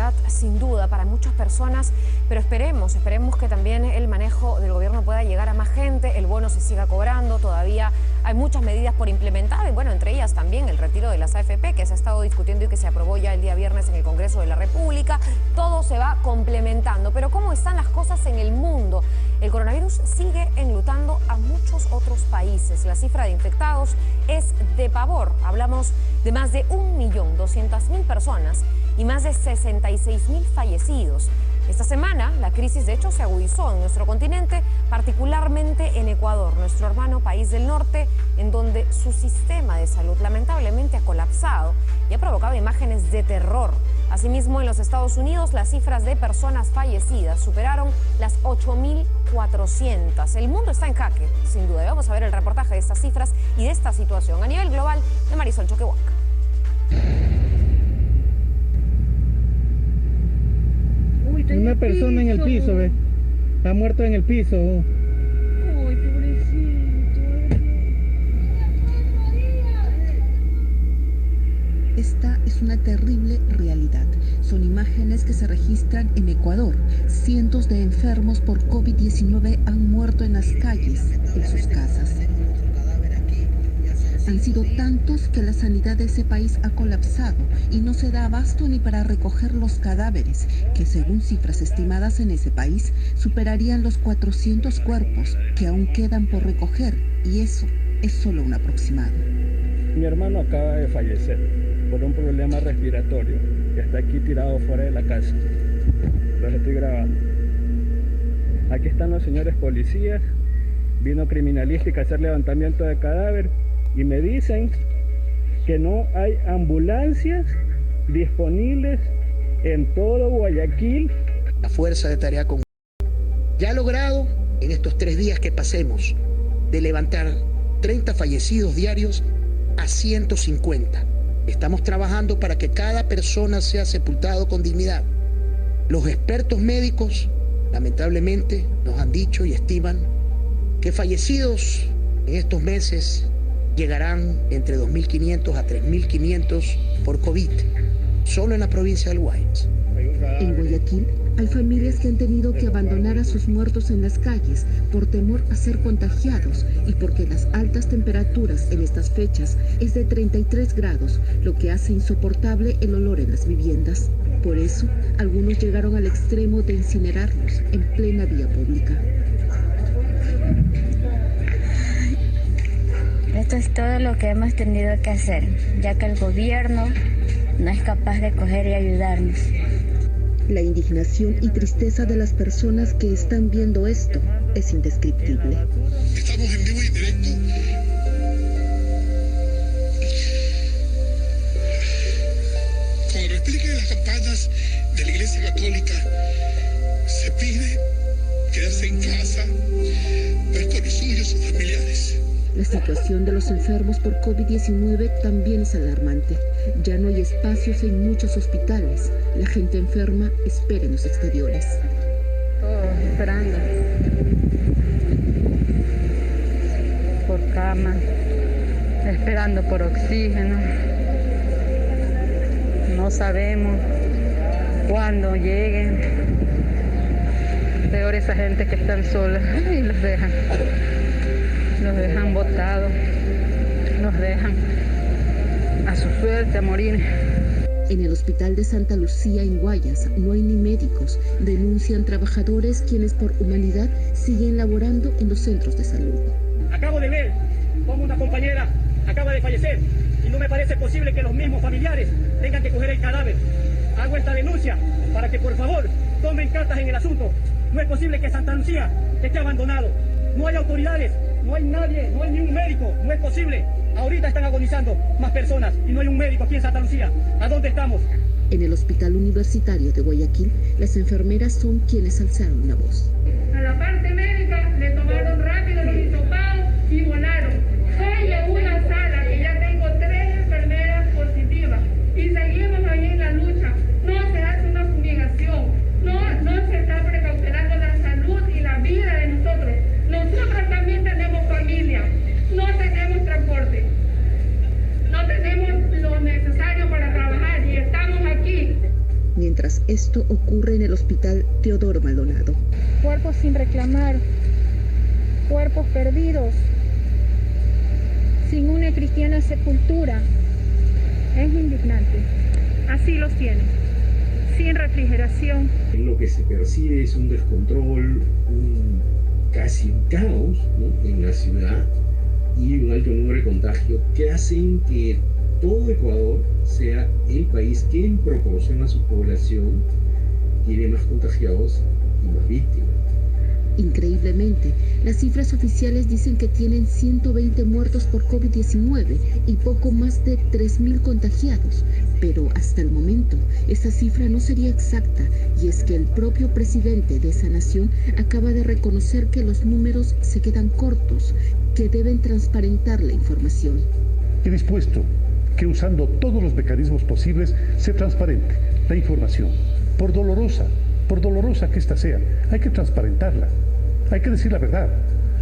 realidad sin duda para muchas personas, pero esperemos que también el manejo del gobierno pueda llegar a más gente, el bono se siga cobrando, todavía hay muchas medidas por implementar y bueno, entre ellas también el retiro de las AFP que se ha estado discutiendo y que se aprobó ya el día viernes en el Congreso de la República. Todo se va complementando, pero ¿cómo están las cosas en el mundo? El coronavirus sigue enlutando a muchos otros países. La cifra de infectados es de pavor. Hablamos de más de 1.200.000 personas y más de 66.000 fallecidos. Esta semana la crisis de hecho se agudizó en nuestro continente, particularmente en Ecuador, nuestro hermano país del norte, en donde su sistema de salud lamentablemente ha colapsado y ha provocado imágenes de terror. Asimismo, en los Estados Unidos las cifras de personas fallecidas superaron las 8.400. El mundo está en jaque, sin duda. Vamos a ver el reportaje de estas cifras y de esta situación a nivel global de Marisol Choquehuanca. Una persona en el piso, ¿ves? Está muerto en el piso. Uy, pobrecito. Esta es una terrible realidad. Son imágenes que se registran en Ecuador. Cientos de enfermos por COVID-19 han muerto en las calles, en sus casas. Han sido tantos que la sanidad de ese país ha colapsado y no se da abasto ni para recoger los cadáveres, que según cifras estimadas en ese país, superarían los 400 cuerpos que aún quedan por recoger, y eso es solo un aproximado. Mi hermano acaba de fallecer por un problema respiratorio que está aquí tirado fuera de la casa. Los estoy grabando. Aquí están los señores policías. Vino criminalística a hacer levantamiento de cadáver y me dicen que no hay ambulancias disponibles en todo Guayaquil. La Fuerza de Tarea Conjunta ya ha logrado en estos 3 días que pasemos de levantar 30 fallecidos diarios a 150. Estamos trabajando para que cada persona sea sepultado con dignidad. Los expertos médicos, lamentablemente, nos han dicho y estiman que fallecidos en estos meses llegarán entre 2.500 a 3.500 por COVID, solo en la provincia del Guayas. En Guayaquil hay familias que han tenido que abandonar a sus muertos en las calles por temor a ser contagiados y porque las altas temperaturas en estas fechas es de 33 grados, lo que hace insoportable el olor en las viviendas. Por eso, algunos llegaron al extremo de incinerarlos en plena vía pública. Esto es todo lo que hemos tenido que hacer, ya que el gobierno no es capaz de coger y ayudarnos. La indignación y tristeza de las personas que están viendo esto es indescriptible. Estamos en vivo y directo. Con el repique de las campanas de la Iglesia Católica, se pide quedarse en casa, ver con los suyos, sus familiares. La situación de los enfermos por COVID-19 también es alarmante. Ya no hay espacios en muchos hospitales. La gente enferma espera en los exteriores. Todos esperando por cama, esperando por oxígeno. No sabemos cuándo lleguen. Peor esa gente que están solas y los dejan botados, los dejan a su suerte a morir. En el hospital de Santa Lucía en Guayas no hay ni médicos. Denuncian trabajadores quienes por humanidad siguen laborando en los centros de salud. Acabo de ver cómo una compañera acaba de fallecer y no me parece posible que los mismos familiares tengan que coger el cadáver. Hago esta denuncia para que por favor tomen cartas en el asunto. No es posible que Santa Lucía esté abandonado. No hay autoridades, no hay nadie, no hay ni un médico. No es posible. Ahorita están agonizando más personas y no hay un médico aquí en Santa Lucía. ¿A dónde estamos? En el Hospital Universitario de Guayaquil, las enfermeras son quienes alzaron la voz. A la parte médica le tomaron rápido los hisopados y volaron. Soy de una sala que ya tengo 3 enfermeras positivas y seguimos ahí en la lucha. No se hace una fumigación, no se está precautelando la salud y la vida de nosotros. Nosotros también tenemos familia, no tenemos transporte, no tenemos lo necesario para trabajar y estamos aquí. Mientras Esto ocurre en el Hospital Teodoro Maldonado. Cuerpos sin reclamar, cuerpos perdidos, sin una cristiana sepultura. Es indignante. Así los tienen, sin refrigeración. Lo que se percibe es un descontrol, casi un caos, ¿no?, en la ciudad, y un alto número de contagios que hacen que todo Ecuador sea el país que en proporción a su población tiene más contagiados y más víctimas. Increíblemente, las cifras oficiales dicen que tienen 120 muertos por COVID-19 y poco más de 3.000 contagiados. Pero hasta el momento, esa cifra no sería exacta, y es que el propio presidente de esa nación acaba de reconocer que los números se quedan cortos, que deben transparentar la información. He dispuesto que usando todos los mecanismos posibles se transparente la información. Por dolorosa que ésta sea, hay que transparentarla. Hay que decir la verdad.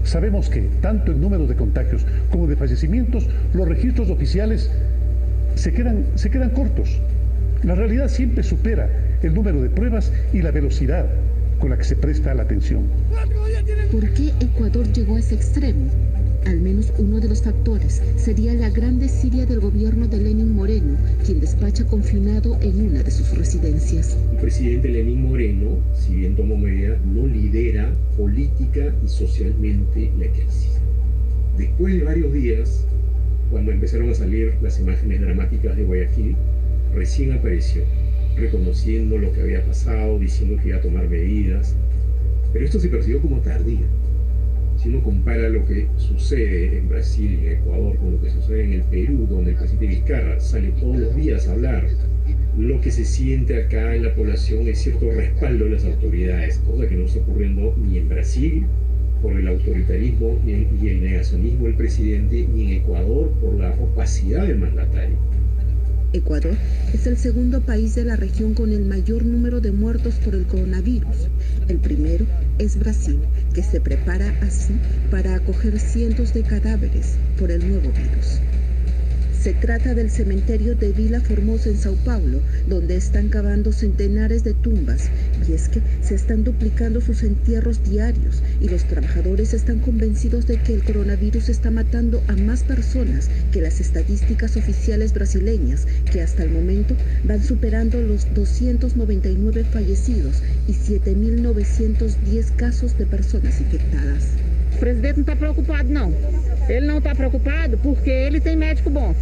Sabemos que, tanto en número de contagios como de fallecimientos, los registros oficiales se quedan cortos. La realidad siempre supera el número de pruebas y la velocidad con la que se presta la atención. ¿Por qué Ecuador llegó a ese extremo? Al menos uno de los factores sería la gran desidia del gobierno de Lenín Moreno, quien despacha confinado en una de sus residencias. El presidente Lenín Moreno, si bien tomó medida, no lidera política y socialmente la crisis. Después de varios días, cuando empezaron a salir las imágenes dramáticas de Guayaquil, recién apareció, reconociendo lo que había pasado, diciendo que iba a tomar medidas, pero esto se percibió como tardío. Si uno compara lo que sucede en Brasil y en Ecuador con lo que sucede en el Perú, donde el presidente Vizcarra sale todos los días a hablar, lo que se siente acá en la población es cierto respaldo de las autoridades, cosa que no está ocurriendo ni en Brasil por el autoritarismo y el negacionismo del presidente, ni en Ecuador por la opacidad del mandatario. Ecuador es el segundo país de la región con el mayor número de muertos por el coronavirus. El primero es Brasil, que se prepara así para acoger cientos de cadáveres por el nuevo virus. Se trata del cementerio de Vila Formosa en Sao Paulo, donde están cavando centenares de tumbas, y es que se están duplicando sus entierros diarios y los trabajadores están convencidos de que el coronavirus está matando a más personas que las estadísticas oficiales brasileñas, que hasta el momento van superando los 299 fallecidos y 7.910 casos de personas infectadas. O presidente não está preocupado, não. Ele não está preocupado porque ele tem médico bom,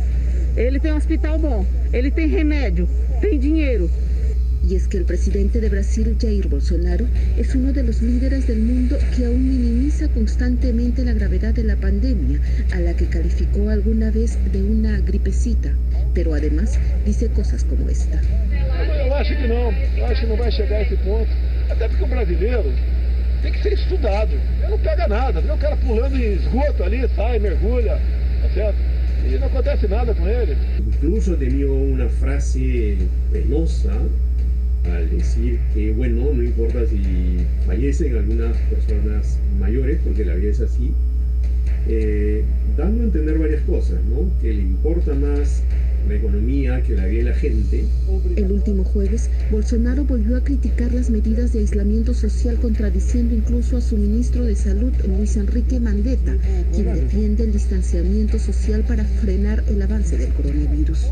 ele tem hospital bom, ele tem remédio, tem dinheiro. Y es que el presidente de Brasil, Jair Bolsonaro, es uno de los líderes del mundo que aún minimiza constantemente la gravedad de la pandemia, a la que calificó alguna vez de una gripecita, pero además dice cosas como esta. Eu acho que não vai chegar a esse ponto, até porque o brasileiro tem que ser estudado. Ele não pega nada, vê o cara pulando em esgoto ali, sai, mergulha, tá certo? Y no acontece nada con él. Incluso tenía una frase penosa al decir que, bueno, no importa si fallecen algunas personas mayores, porque la vida es así, dando a entender varias cosas, ¿no? Que le importa más la economía que la vida de la gente. El último jueves, Bolsonaro volvió a criticar las medidas de aislamiento social, contradiciendo incluso a su ministro de Salud, Luis Enrique Mandetta, quien defiende el distanciamiento social para frenar el avance del coronavirus.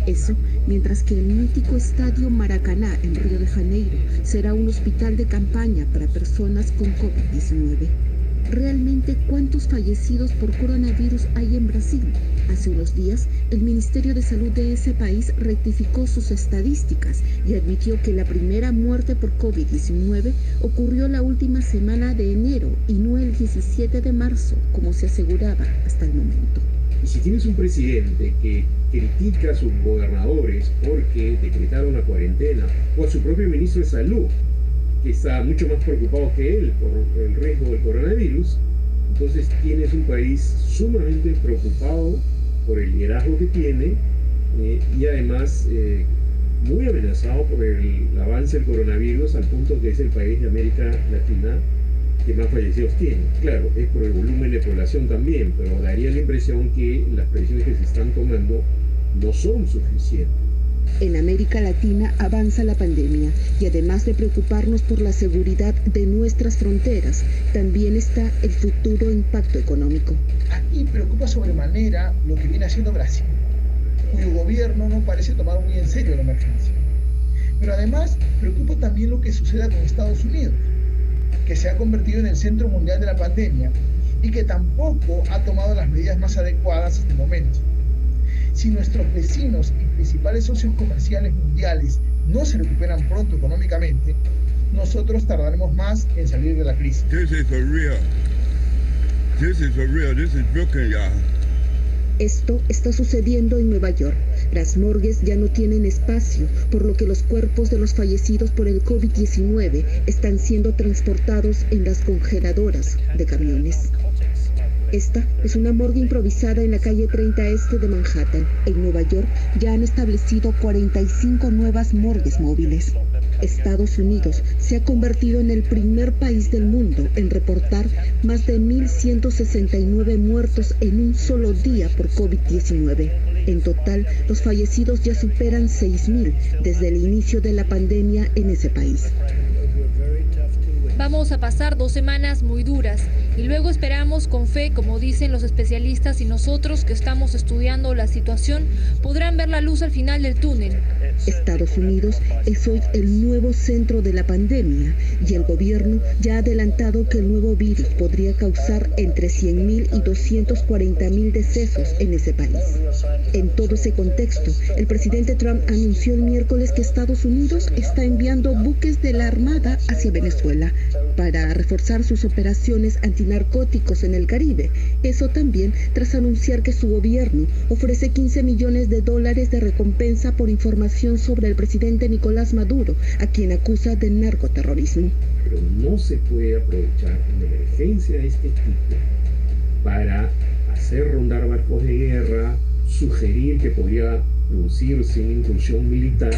Eso, mientras que el mítico estadio Maracaná en Río de Janeiro será un hospital de campaña para personas con COVID-19. ¿Realmente cuántos fallecidos por coronavirus hay en Brasil? Hace unos días, el Ministerio de Salud de ese país rectificó sus estadísticas y admitió que la primera muerte por COVID-19 ocurrió la última semana de enero y no el 17 de marzo, como se aseguraba hasta el momento. Y si tienes un presidente que critica a sus gobernadores porque decretaron la cuarentena, o a su propio ministro de Salud, que está mucho más preocupado que él por el riesgo del coronavirus, entonces tienes un país sumamente preocupado por el liderazgo que tiene y además muy amenazado por el avance del coronavirus, al punto que es el país de América Latina que más fallecidos tiene. Claro, es por el volumen de población también, pero daría la impresión que las previsiones que se están tomando no son suficientes. En América Latina avanza la pandemia y además de preocuparnos por la seguridad de nuestras fronteras, también está el futuro impacto económico. Aquí preocupa sobremanera lo que viene haciendo Brasil, cuyo gobierno no parece tomar muy en serio la emergencia. Pero además preocupa también lo que suceda con Estados Unidos, que se ha convertido en el centro mundial de la pandemia y que tampoco ha tomado las medidas más adecuadas hasta el momento. Si nuestros vecinos y principales socios comerciales mundiales no se recuperan pronto económicamente, nosotros tardaremos más en salir de la crisis. Esto está sucediendo en Nueva York. Las morgues ya no tienen espacio, por lo que los cuerpos de los fallecidos por el COVID-19 están siendo transportados en las congeladoras de camiones. Esta es una morgue improvisada en la calle 30 Este de Manhattan. En Nueva York ya han establecido 45 nuevas morgues móviles. Estados Unidos se ha convertido en el primer país del mundo en reportar más de 1.169 muertos en un solo día por COVID-19. En total, los fallecidos ya superan 6.000 desde el inicio de la pandemia en ese país. Vamos a pasar 2 semanas muy duras y luego esperamos con fe, como dicen los especialistas, y nosotros que estamos estudiando la situación podrán ver la luz al final del túnel. Estados Unidos es hoy el nuevo centro de la pandemia y el gobierno ya ha adelantado que el nuevo virus podría causar entre 100.000 y 240.000 decesos en ese país. En todo ese contexto, el presidente Trump anunció el miércoles que Estados Unidos está enviando buques de la Armada hacia Venezuela para reforzar sus operaciones antinarcóticos en el Caribe. Eso también tras anunciar que su gobierno ofrece $15 millones de recompensa por información sobre el presidente Nicolás Maduro, a quien acusa de narcoterrorismo. Pero no se puede aprovechar una emergencia de este tipo para hacer rondar barcos de guerra, sugerir que podría producirse una incursión militar,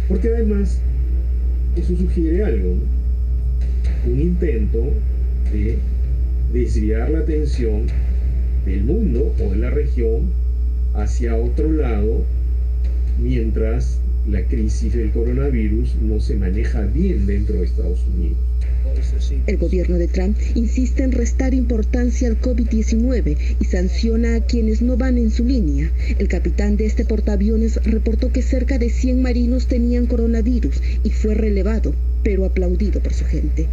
porque además eso sugiere algo, ¿no? Un intento de desviar la atención del mundo o de la región hacia otro lado, mientras la crisis del coronavirus no se maneja bien dentro de Estados Unidos. El gobierno de Trump insiste en restar importancia al COVID-19 y sanciona a quienes no van en su línea. El capitán de este portaaviones reportó que cerca de 100 marinos tenían coronavirus y fue relevado, pero aplaudido por su gente.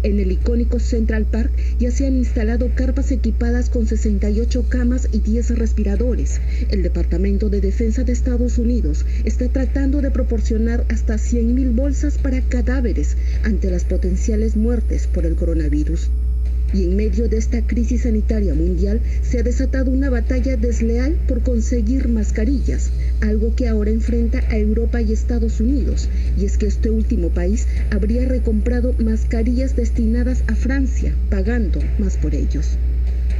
En el icónico Central Park ya se han instalado carpas equipadas con 68 camas y 10 respiradores. El Departamento de Defensa de Estados Unidos está tratando de proporcionar hasta 100.000 bolsas para cadáveres ante las potenciales muertes por el coronavirus. Y en medio de esta crisis sanitaria mundial se ha desatado una batalla desleal por conseguir mascarillas, algo que ahora enfrenta a Europa y Estados Unidos, y es que este último país habría recomprado mascarillas destinadas a Francia, pagando más por ellos.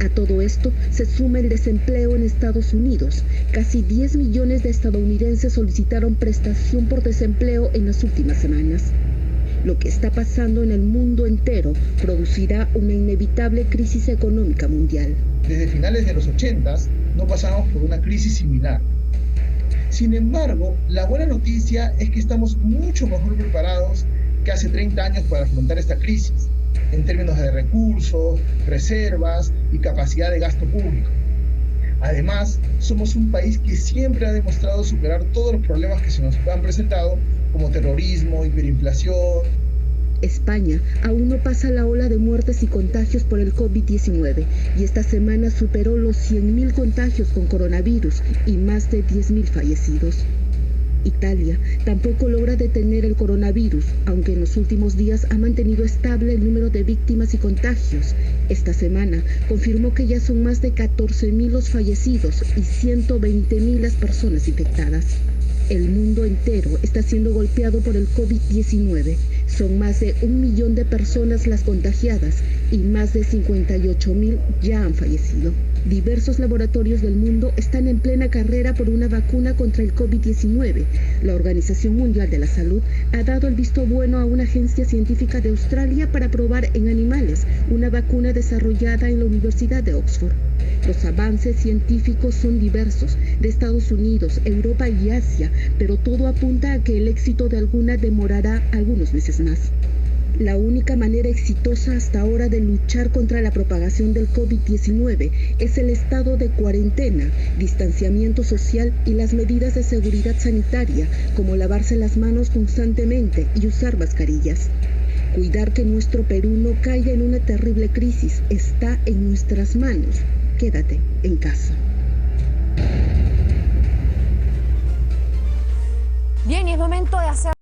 A todo esto se suma el desempleo en Estados Unidos. Casi 10 millones de estadounidenses solicitaron prestación por desempleo en las últimas semanas. Lo que está pasando en el mundo entero producirá una inevitable crisis económica mundial. Desde finales de los 80s no pasamos por una crisis similar. Sin embargo, la buena noticia es que estamos mucho mejor preparados que hace 30 años para afrontar esta crisis, en términos de recursos, reservas y capacidad de gasto público. Además, somos un país que siempre ha demostrado superar todos los problemas que se nos han presentado, como terrorismo, hiperinflación. España aún no pasa la ola de muertes y contagios por el COVID-19 y esta semana superó los 100.000 contagios con coronavirus y más de 10.000 fallecidos. Italia tampoco logra detener el coronavirus, aunque en los últimos días ha mantenido estable el número de víctimas y contagios. Esta semana confirmó que ya son más de 14.000 los fallecidos y 120.000 las personas infectadas. El mundo entero está siendo golpeado por el COVID-19. Son más de 1 millón de personas las contagiadas y más de 58.000 ya han fallecido. Diversos laboratorios del mundo están en plena carrera por una vacuna contra el COVID-19. La Organización Mundial de la Salud ha dado el visto bueno a una agencia científica de Australia para probar en animales una vacuna desarrollada en la Universidad de Oxford. Los avances científicos son diversos, de Estados Unidos, Europa y Asia, pero todo apunta a que el éxito de alguna demorará algunos meses más. La única manera exitosa hasta ahora de luchar contra la propagación del COVID-19 es el estado de cuarentena, distanciamiento social y las medidas de seguridad sanitaria, como lavarse las manos constantemente y usar mascarillas. Cuidar que nuestro Perú no caiga en una terrible crisis está en nuestras manos. Quédate en casa. Bien, y es momento de hacer